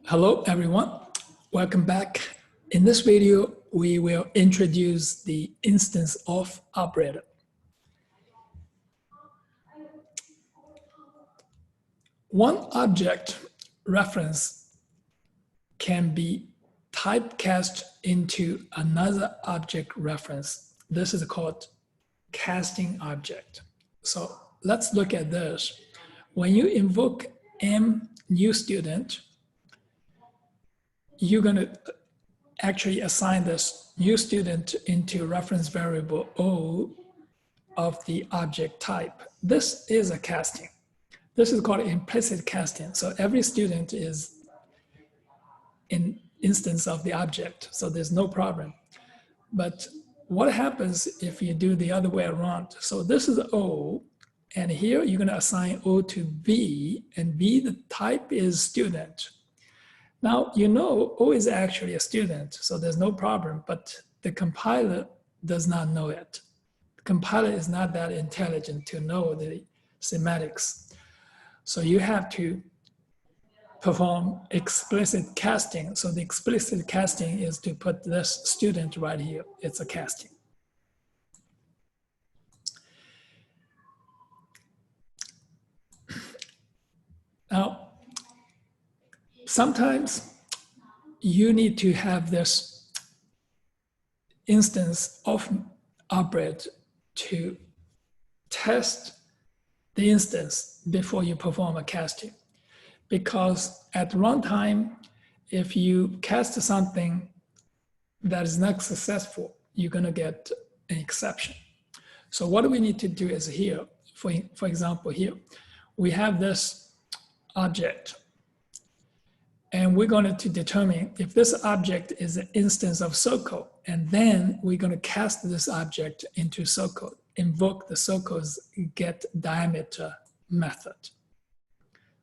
Hello, everyone. Welcome back. In this video, we will introduce the instance of operator. One object reference can be typecast into another object reference. This is called casting object. So let's look at this. When you invoke M new student, you're going to actually assign this new student into reference variable O of the object type. This is a casting. This is called implicit casting. So every student is an instance of the object, so there's no problem. But what happens if you do the other way around? So this is O, and here you're going to assign O to V, and V, the type is student. Now, you know O is actually a student, so there's no problem, but the compiler does not know it. The compiler is not that intelligent to know the semantics. So you have to perform explicit casting. So the explicit casting is to put this student right here. It's a casting. Now, sometimes you need to have this instance of operator to test the instance before you perform a casting. Because at runtime, if you cast something that is not successful, you're going to get an exception. So what we need to do is here, for example, here, we have this object. And we're going to determine if this object is an instance of circle, and then we're going to cast this object into circle, invoke the circle's get diameter method.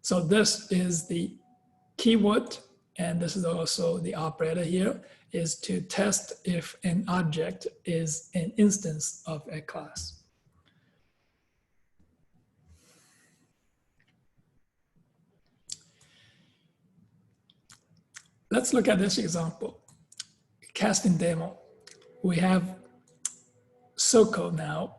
So this is the keyword, and this is also the operator here, is to test if an object is an instance of a class. Let's look at this example, casting demo. We have circle now,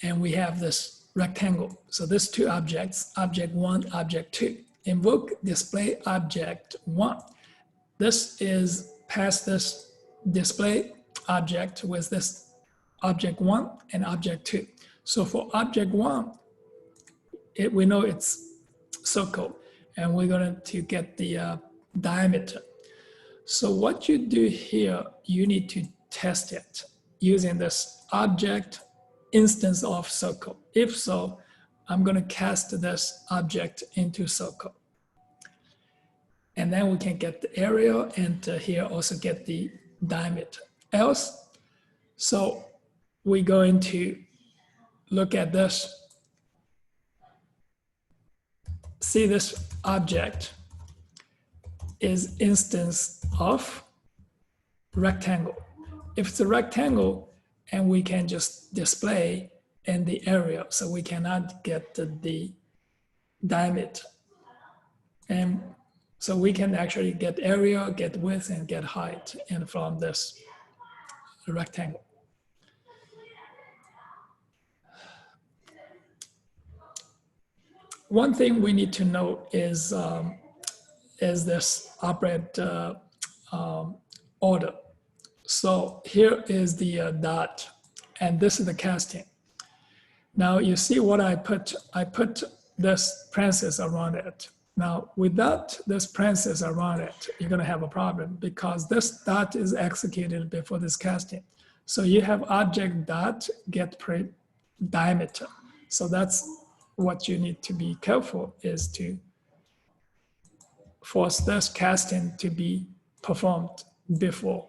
and we have this rectangle. So there's two objects, object one, object two. Invoke display object one. This is pass this display object with this object one and object two. So for object one, we know it's circle, and we're going to get the diameter. So what you do here, you need to test it using this object instance of circle. If so, I'm going to cast this object into circle. And then we can get the area, and here also get the diameter. Else, so we're going to look at this, see this object is instance of rectangle. If it's a rectangle, and we can just display in the area, so we cannot get the diameter. And so we can actually get area, get width, and get height, and from this rectangle. One thing we need to know is this operator order. So here is the dot, and this is the casting. Now you see what I put this parenthesis around it. Now without this parenthesis around it, you're going to have a problem, because this dot is executed before this casting. So you have object dot get diameter. So that's what you need to be careful, is to force this casting to be performed before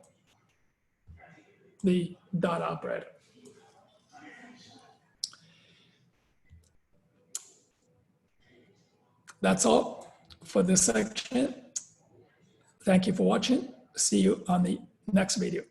the dot operator. That's all for this section. Thank you for watching. See you on the next video.